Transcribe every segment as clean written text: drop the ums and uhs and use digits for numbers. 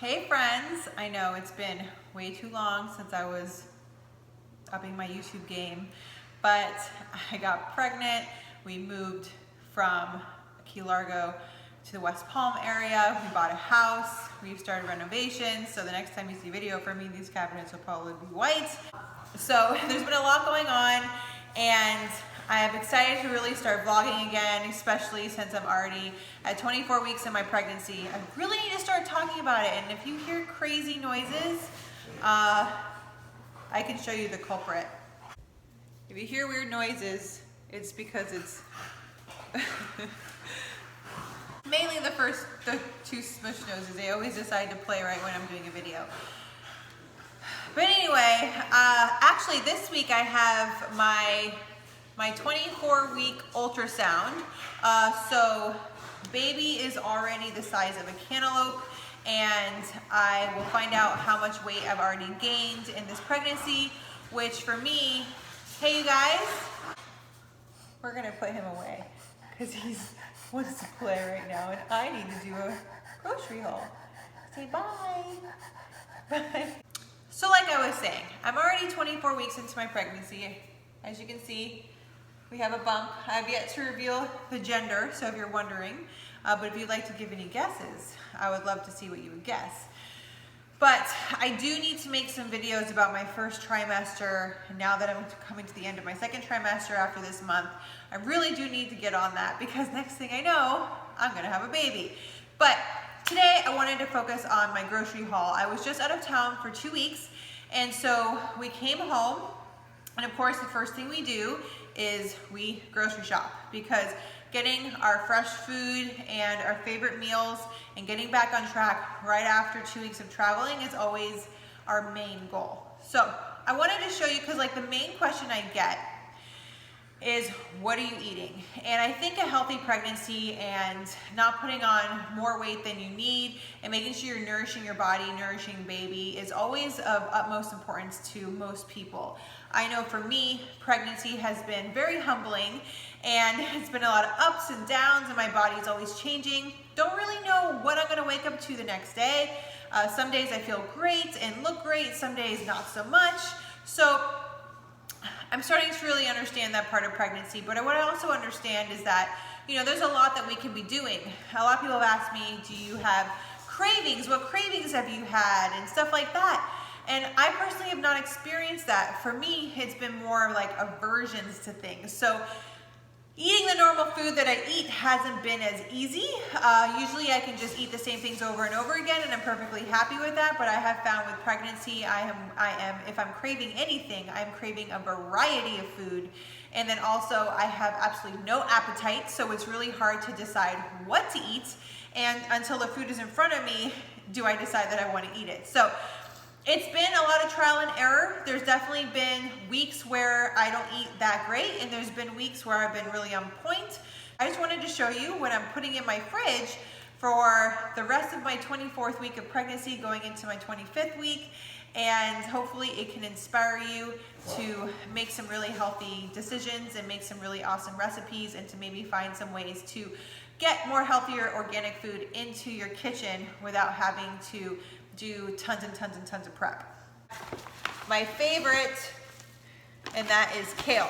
Hey friends, I know it's been way too long since I was upping my YouTube game, but I got pregnant. We moved from Key Largo to the West Palm area. We bought a house. We've started renovations. So the next time you see a video from me, these cabinets will probably be white. So there's been a lot going on, and I'm excited to really start vlogging again, especially since I'm already at 24 weeks in my pregnancy. I really need to start talking about it, and if you hear crazy noises, I can show you the culprit. If you hear weird noises, it's because it's mainly the two smush noses. They always decide to play right when I'm doing a video. But anyway, actually this week I have my 24-week ultrasound. So baby is already the size of a cantaloupe, and I will find out how much weight I've already gained in this pregnancy, which for me, hey you guys, we're gonna put him away because he wants to play right now and I need to do a grocery haul. Say bye. Bye. So like I was saying, I'm already 24 weeks into my pregnancy. As you can see, we have a bump. I have yet to reveal the gender, so if you're wondering, but if you'd like to give any guesses, I would love to see what you would guess. But I do need to make some videos about my first trimester, and now that I'm coming to the end of my second trimester after this month, I really do need to get on that because next thing I know, I'm gonna have a baby. But today I wanted to focus on my grocery haul. I was just out of town for 2 weeks, and so we came home, and of course the first thing we do is we grocery shop, because getting our fresh food and our favorite meals and getting back on track right after 2 weeks of traveling is always our main goal. So I wanted to show you, because like the main question I get is, what are you eating? And I think a healthy pregnancy and not putting on more weight than you need and making sure you're nourishing your body, nourishing baby, is always of utmost importance to most people. I know for me, pregnancy has been very humbling, and it's been a lot of ups and downs, and my body's always changing. Don't really know what I'm gonna wake up to the next day. Some days I feel great and look great, some days not so much. So I'm starting to really understand that part of pregnancy, but what I also understand is that, you know, there's a lot that we can be doing. A lot of people have asked me, do you have cravings? What cravings have you had? And stuff like that. And I personally have not experienced that. For me, it's been more like aversions to things. So eating the normal food that I eat hasn't been as easy. Usually I can just eat the same things over and over again, and I'm perfectly happy with that. But I have found with pregnancy, I am, if I'm craving anything, I'm craving a variety of food. And then also I have absolutely no appetite, so it's really hard to decide what to eat. And until the food is in front of me, do I decide that I want to eat it. So it's been a lot of trial and error. There's definitely been weeks where I don't eat that great, and there's been weeks where I've been really on point. I just wanted to show you what I'm putting in my fridge for the rest of my 24th week of pregnancy going into my 25th week, and hopefully it can inspire you to make some really healthy decisions and make some really awesome recipes, and to maybe find some ways to get more healthier organic food into your kitchen without having to do tons and tons and tons of prep. My favorite, and that is kale.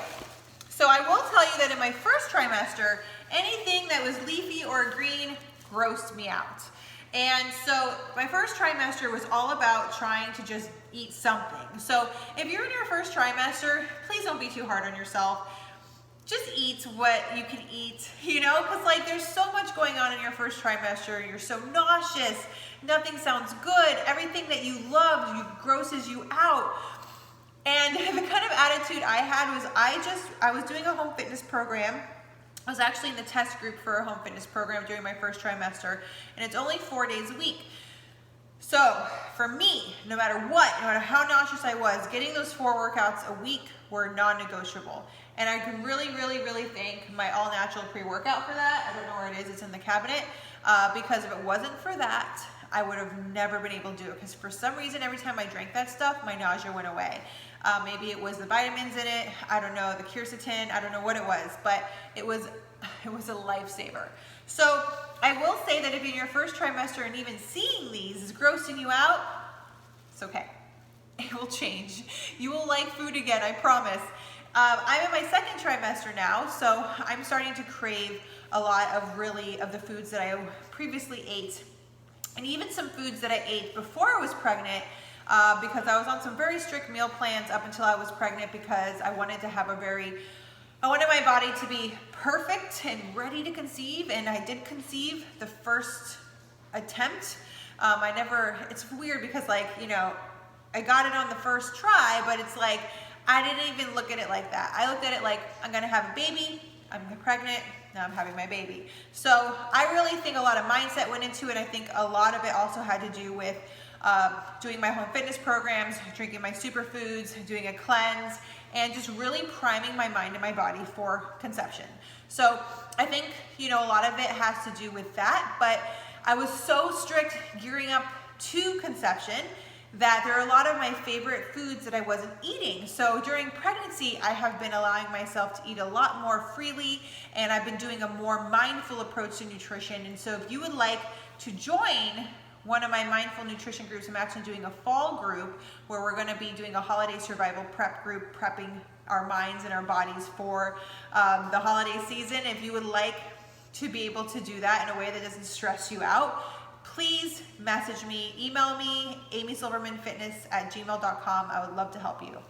So I will tell you that in my first trimester, anything that was leafy or green grossed me out. And so my first trimester was all about trying to just eat something. So if you're in your first trimester, please don't be too hard on yourself. Just eat what you can eat, you know, because like there's so much going on in your first trimester. You're so nauseous, nothing sounds good, everything that you love grosses you out. And the kind of attitude I had was I was doing a home fitness program. I was actually in the test group for a home fitness program during my first trimester, and it's only 4 days a week. So for me, no matter what, no matter how nauseous I was, getting those 4 workouts a week were non-negotiable. And I can really, really, really thank my all-natural pre-workout for that. I don't know where it is, it's in the cabinet. Because if it wasn't for that, I would have never been able to do it. Because for some reason, every time I drank that stuff, my nausea went away. Maybe it was the vitamins in it, I don't know, the quercetin, I don't know what it was, but it was a lifesaver. So I will say that if in your first trimester and even seeing these is grossing you out, it's okay. It will change. You will like food again, I promise. I'm in my second trimester now, so I'm starting to crave a lot of the foods that I previously ate, and even some foods that I ate before I was pregnant, because I was on some very strict meal plans up until I was pregnant, because I wanted to have I wanted my body to be perfect and ready to conceive, and I did conceive the first attempt. It's weird because, like, you know, I got it on the first try, but it's like, I didn't even look at it like that. I looked at it like, I'm gonna have a baby, I'm pregnant, now I'm having my baby. So I really think a lot of mindset went into it. I think a lot of it also had to do with doing my home fitness programs, drinking my superfoods, doing a cleanse, and just really priming my mind and my body for conception. So I think, you know, a lot of it has to do with that, but I was so strict gearing up to conception that there are a lot of my favorite foods that I wasn't eating. So during pregnancy, I have been allowing myself to eat a lot more freely, and I've been doing a more mindful approach to nutrition. And so if you would like to join one of my mindful nutrition groups, I'm actually doing a fall group where we're gonna be doing a holiday survival prep group, prepping our minds and our bodies for the holiday season. If you would like to be able to do that in a way that doesn't stress you out, please message me, email me, amysilvermanfitness@gmail.com. I would love to help you.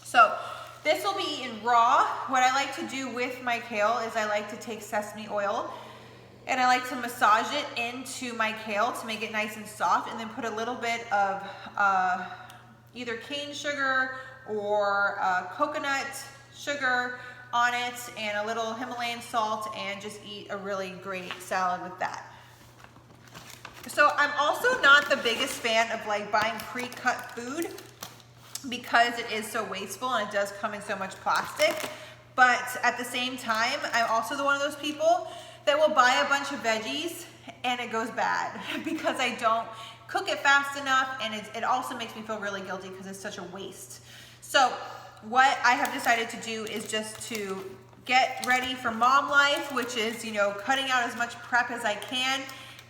So this will be eaten raw. What I like to do with my kale is I like to take sesame oil and I like to massage it into my kale to make it nice and soft, and then put a little bit of either cane sugar or coconut sugar on it, and a little Himalayan salt, and just eat a really great salad with that. So I'm also not the biggest fan of like buying pre-cut food, because it is so wasteful and it does come in so much plastic. But at the same time, I'm also one of those people that will buy a bunch of veggies and it goes bad because I don't cook it fast enough, and it also makes me feel really guilty because it's such a waste. So what I have decided to do is just to get ready for mom life, which is, you know, cutting out as much prep as I can,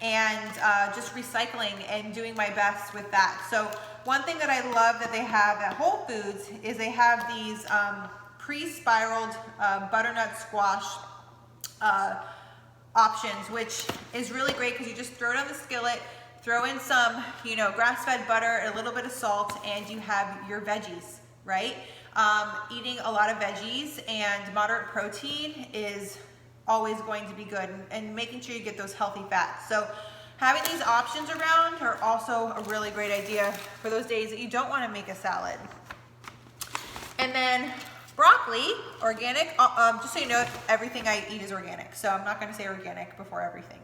and just recycling and doing my best with that. So one thing that I love that they have at Whole Foods is they have these pre-spiraled butternut squash options, which is really great because you just throw it on the skillet, throw in some, you know, grass-fed butter, a little bit of salt, and you have your veggies, right? Eating a lot of veggies and moderate protein is always going to be good, and making sure you get those healthy fats. So having these options around are also a really great idea for those days that you don't want to make a salad. And then broccoli, organic, just so you know, everything I eat is organic. So I'm not going to say organic before everything,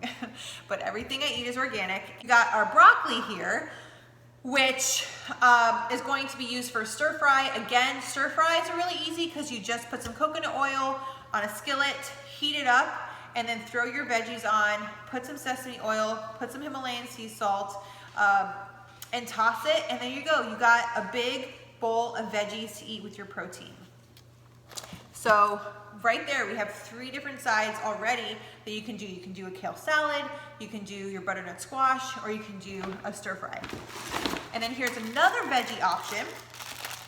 but everything I eat is organic. You got our broccoli here, which is going to be used for stir fry. Again, stir fries are really easy because you just put some coconut oil on a skillet, heat it up, and then throw your veggies on, put some sesame oil, put some Himalayan sea salt, and toss it, and there you go. You got a big bowl of veggies to eat with your protein. So right there, we have 3 different sides already that you can do. You can do a kale salad, you can do your butternut squash, or you can do a stir fry. And then here's another veggie option,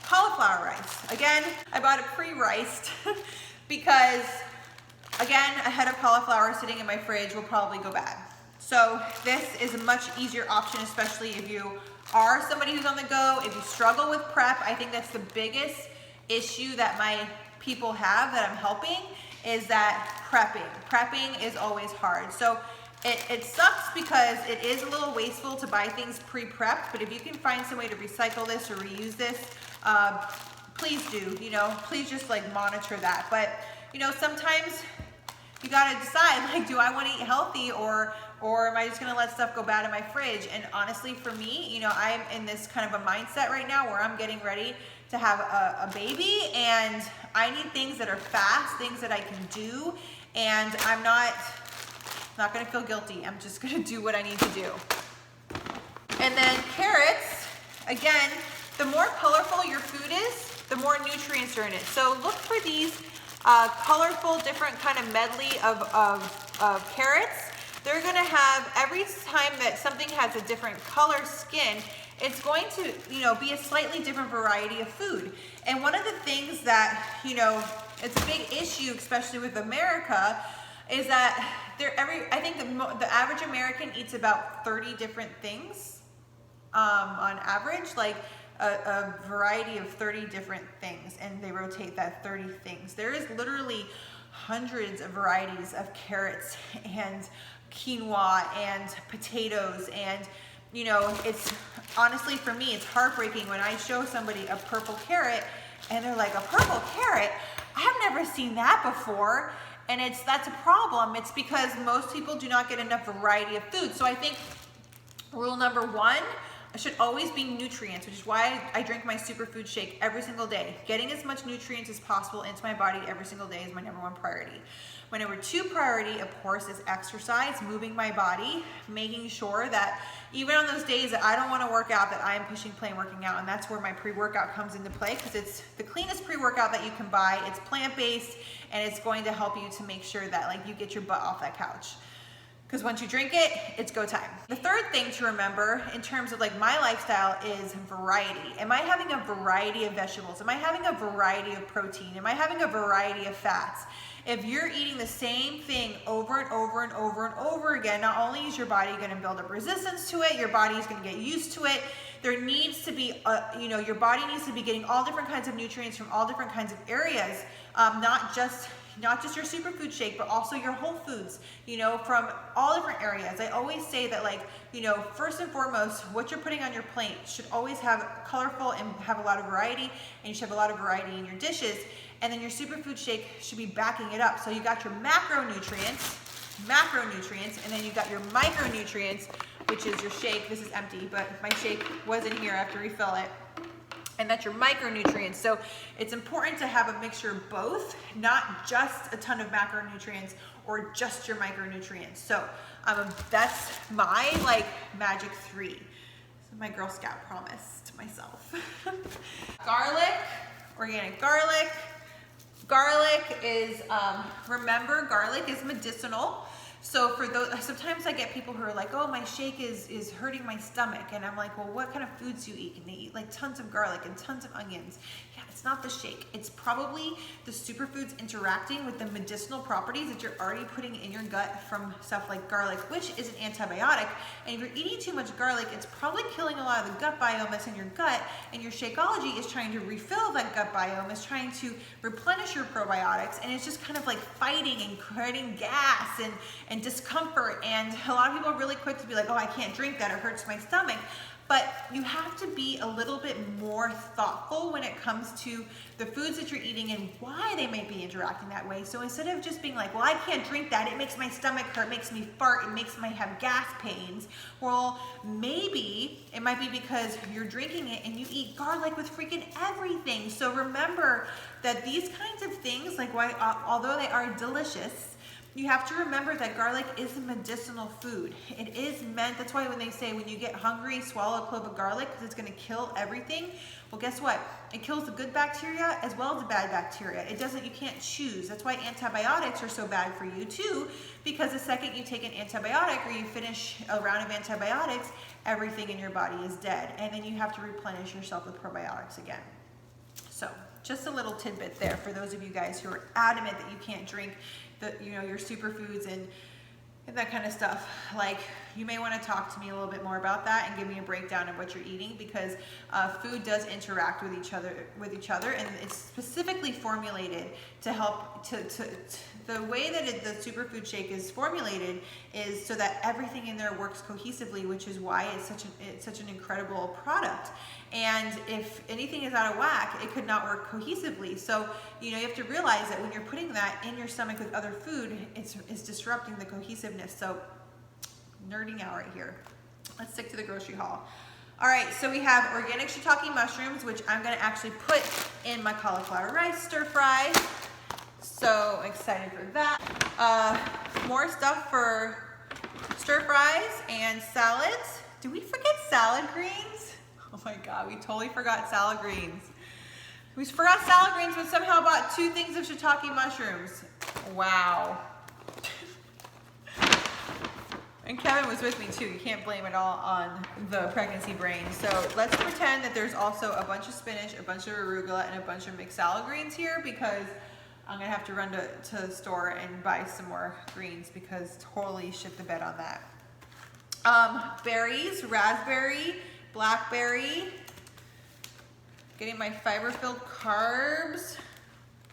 cauliflower rice. Again, I bought it pre-riced because, again, a head of cauliflower sitting in my fridge will probably go bad. So this is a much easier option, especially if you are somebody who's on the go, if you struggle with prep. I think that's the biggest issue that my people have that I'm helping, is that prepping. Prepping is always hard. So it sucks because it is a little wasteful to buy things pre-prepped, but if you can find some way to recycle this or reuse this, please do, you know, please just like monitor that. But, you know, sometimes you gotta decide, like, do I wanna eat healthy, or am I just gonna let stuff go bad in my fridge? And honestly, for me, you know, I'm in this kind of a mindset right now where I'm getting ready to have a baby, and I need things that are fast, things that I can do, and I'm not gonna feel guilty. I'm just gonna do what I need to do. And then carrots, again, the more colorful your food is, the more nutrients are in it. So look for these colorful, different kind of medley of carrots. they're gonna have, every time that something has a different color skin, it's going to, you know, be a slightly different variety of food. And one of the things that, you know, it's a big issue, especially with America, is that I think the average American eats about 30 different things on average, like a variety of 30 different things, and they rotate that 30 things. There is literally hundreds of varieties of carrots and quinoa and potatoes, and you know, it's honestly, for me, it's heartbreaking when I show somebody a purple carrot and they're like, a purple carrot? I've never seen that before. And that's a problem. It's because most people do not get enough variety of food. So I think rule number one should always be nutrients, which is why I drink my superfood shake every single day. Getting as much nutrients as possible into my body every single day is my number one priority. My number two priority, of course, is exercise, moving my body, making sure that even on those days that I don't want to work out, that I am pushing play and working out. And that's where my pre-workout comes into play, because it's the cleanest pre-workout that you can buy. It's plant-based, and it's going to help you to make sure that like you get your butt off that couch. Because once you drink it, it's go time. The third thing to remember in terms of like my lifestyle is variety. Am I having a variety of vegetables? Am I having a variety of protein? Am I having a variety of fats? If you're eating the same thing over and over and over and over again, not only is your body going to build up resistance to it, your body is going to get used to it. There needs to be, you know, your body needs to be getting all different kinds of nutrients from all different kinds of areas, not just your superfood shake, but also your whole foods, you know, from all different areas. I always say that, like, you know, first and foremost, what you're putting on your plate should always have colorful and have a lot of variety, and you should have a lot of variety in your dishes. And then your superfood shake should be backing it up. So you got your macronutrients, and then you got your micronutrients, which is your shake. This is empty, but my shake was in here. I have to refill it. And that's your micronutrients. So it's important to have a mixture of both, not just a ton of macronutrients or just your micronutrients. So that's my like magic 3. This is my Girl Scout promise to myself. Garlic, organic garlic. Garlic is, remember, garlic is medicinal. So for those, sometimes I get people who are like, oh, my shake is hurting my stomach. And I'm like, well, what kind of foods do you eat? And they eat like tons of garlic and tons of onions. Yeah, it's not the shake. It's probably the superfoods interacting with the medicinal properties that you're already putting in your gut from stuff like garlic, which is an antibiotic. And if you're eating too much garlic, it's probably killing a lot of the gut biome that's in your gut. And your Shakeology is trying to refill that gut biome, is trying to replenish your probiotics. And it's just kind of like fighting and creating gas and discomfort. And a lot of people are really quick to be like, oh, I can't drink that, it hurts my stomach. But you have to be a little bit more thoughtful when it comes to the foods that you're eating and why they may be interacting that way. So instead of just being like, well, I can't drink that, it makes my stomach hurt, it makes me fart, it makes me have gas pains. Well, maybe it might be because you're drinking it and you eat garlic with freaking everything. So remember that these kinds of things, like although they are delicious, you have to remember that garlic is a medicinal food. It is meant, that's why when they say when you get hungry, swallow a clove of garlic because it's gonna kill everything. Well, guess what? It kills the good bacteria as well as the bad bacteria. It doesn't, you can't choose. That's why antibiotics are so bad for you too, because the second you take an antibiotic or you finish a round of antibiotics, everything in your body is dead. And then you have to replenish yourself with probiotics again. So just a little tidbit there for those of you guys who are adamant that you can't drink your superfoods and that kind of stuff. Like, you may want to talk to me a little bit more about that and give me a breakdown of what you're eating, because food does interact with each other, and it's specifically formulated to help the way that the superfood shake is formulated is so that everything in there works cohesively, which is why it's such an incredible product. And if anything is out of whack, it could not work cohesively. So, you have to realize that when you're putting that in your stomach with other food, it's disrupting the cohesiveness. So, nerding out right here. Let's stick to the grocery haul. All right, so we have organic shiitake mushrooms, which I'm gonna actually put in my cauliflower rice stir fry. So excited for that. More stuff for stir fries and salads. Did we forget salad greens? Oh my God, we totally forgot salad greens. We forgot salad greens, but somehow bought 2 things of shiitake mushrooms. Wow. And Kevin was with me too. You can't blame it all on the pregnancy brain. So let's pretend that there's also a bunch of spinach, a bunch of arugula, and a bunch of mixed salad greens here, because I'm gonna have to run to the store and buy some more greens because totally shit the bed on that. Berries, raspberry, blackberry. Getting my fiber-filled carbs.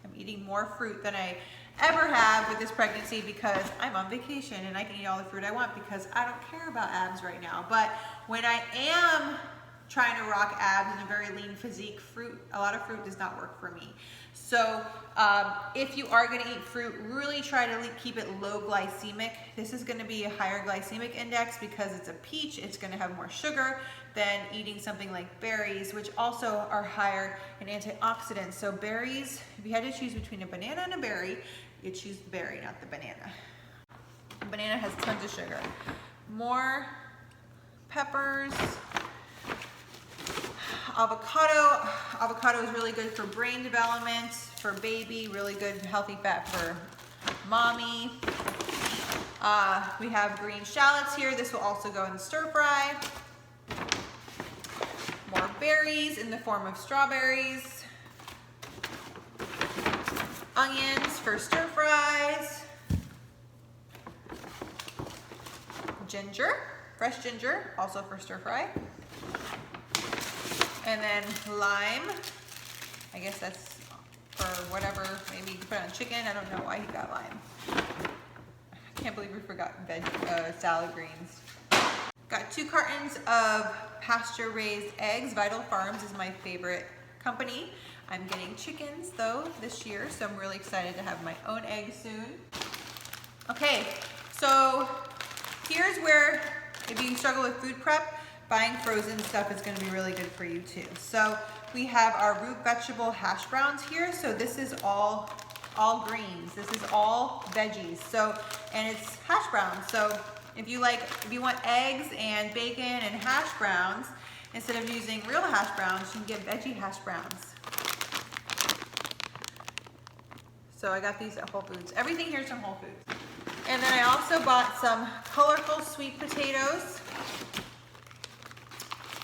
I'm eating more fruit than I ever have with this pregnancy because I'm on vacation and I can eat all the fruit I want because I don't care about abs right now. But when I am trying to rock abs in a very lean physique, a lot of fruit does not work for me. So if you are gonna eat fruit, really try to keep it low glycemic. This is gonna be a higher glycemic index because it's a peach, it's gonna have more sugar than eating something like berries, which also are higher in antioxidants. So berries, if you had to choose between a banana and a berry, you choose the berry, not the banana. The banana has tons of sugar. More peppers. Avocado. Avocado is really good for brain development, for baby, really good healthy fat for mommy. We have green shallots here. This will also go in the stir fry. More berries in the form of strawberries. Onions for stir fries. Ginger, fresh ginger, also for stir fry. And then lime. I guess that's for whatever, maybe you can put it on chicken. I don't know why he got lime. I can't believe we forgot salad greens. Got 2 cartons of pasture-raised eggs. Vital Farms is my favorite company. I'm getting chickens though this year, so I'm really excited to have my own eggs soon. Okay, so here's where, if you struggle with food prep, buying frozen stuff is gonna be really good for you too. So we have our root vegetable hash browns here. So this is all greens. This is all veggies. So, and it's hash browns. So if you want eggs and bacon and hash browns, instead of using real hash browns, you can get veggie hash browns. So I got these at Whole Foods. Everything here is from Whole Foods. And then I also bought some colorful sweet potatoes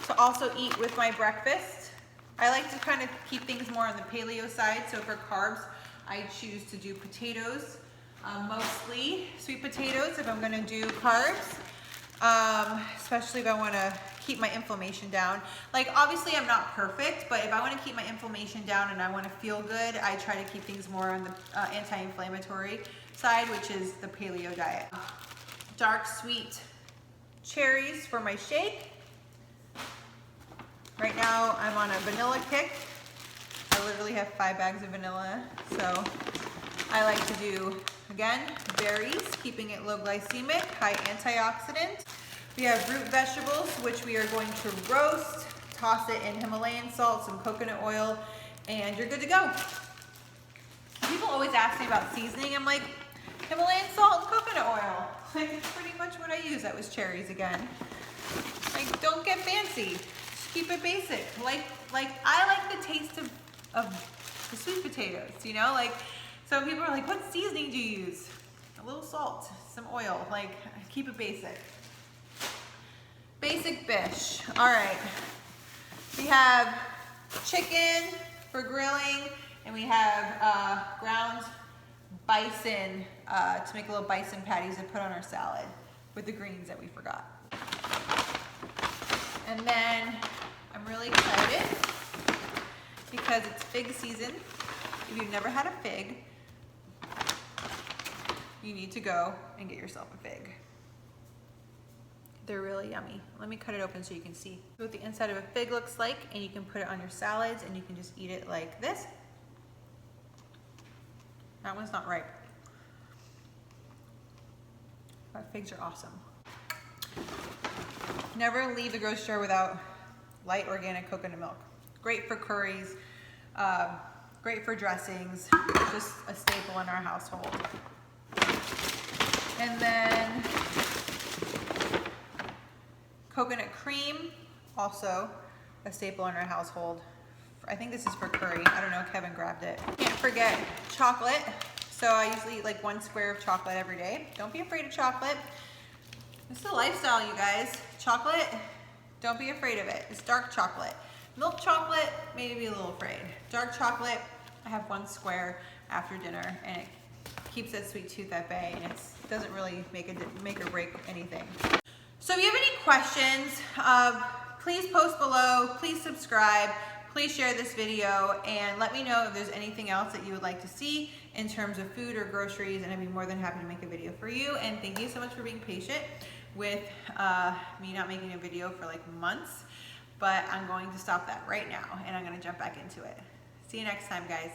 to also eat with my breakfast. I like to kind of keep things more on the paleo side. So for carbs, I choose to do potatoes, mostly sweet potatoes if I'm gonna do carbs, especially if I wanna keep my inflammation down. Like obviously I'm not perfect, but if I wanna keep my inflammation down and I wanna feel good, I try to keep things more on the anti-inflammatory side, which is the paleo diet. Dark sweet cherries for my shake. Right now I'm on a vanilla kick. I literally have 5 bags of vanilla. So I like to do, again, berries, keeping it low glycemic, high antioxidant. We have root vegetables, which we are going to roast, toss it in Himalayan salt, some coconut oil, and you're good to go. People always ask me about seasoning. I'm like, Himalayan salt and coconut oil. Like, it's pretty much what I use. That was cherries again. Like, don't get fancy. Just keep it basic. Like I like the taste of the sweet potatoes, you know? Like, so people are like, what seasoning do you use? A little salt, some oil. Like, keep it basic. Basic bish. All right. We have chicken for grilling, and we have ground bison to make little bison patties to put on our salad with the greens that we forgot. And then I'm really excited because it's fig season. If you've never had a fig, you need to go and get yourself a fig. They're really yummy. Let me cut it open so you can see what the inside of a fig looks like, and you can put it on your salads and you can just eat it like this. That one's not ripe. But figs are awesome. Never leave the grocery store without light organic coconut milk. Great for curries, great for dressings, just a staple in our household. And then coconut cream, also a staple in our household. I think this is for curry. I don't know, Kevin grabbed it. Can't forget chocolate. So I usually eat like 1 square of chocolate every day. Don't be afraid of chocolate. It's the lifestyle, you guys. Chocolate, don't be afraid of it. It's dark chocolate. Milk chocolate, maybe be a little afraid. Dark chocolate, I have one square after dinner, and it keeps that sweet tooth at bay, and it doesn't really make or break anything. So if you have any questions, please post below, please subscribe, please share this video, and let me know if there's anything else that you would like to see in terms of food or groceries, and I'd be more than happy to make a video for you. And thank you so much for being patient with me not making a video for like months, but I'm going to stop that right now, and I'm gonna jump back into it. See you next time, guys.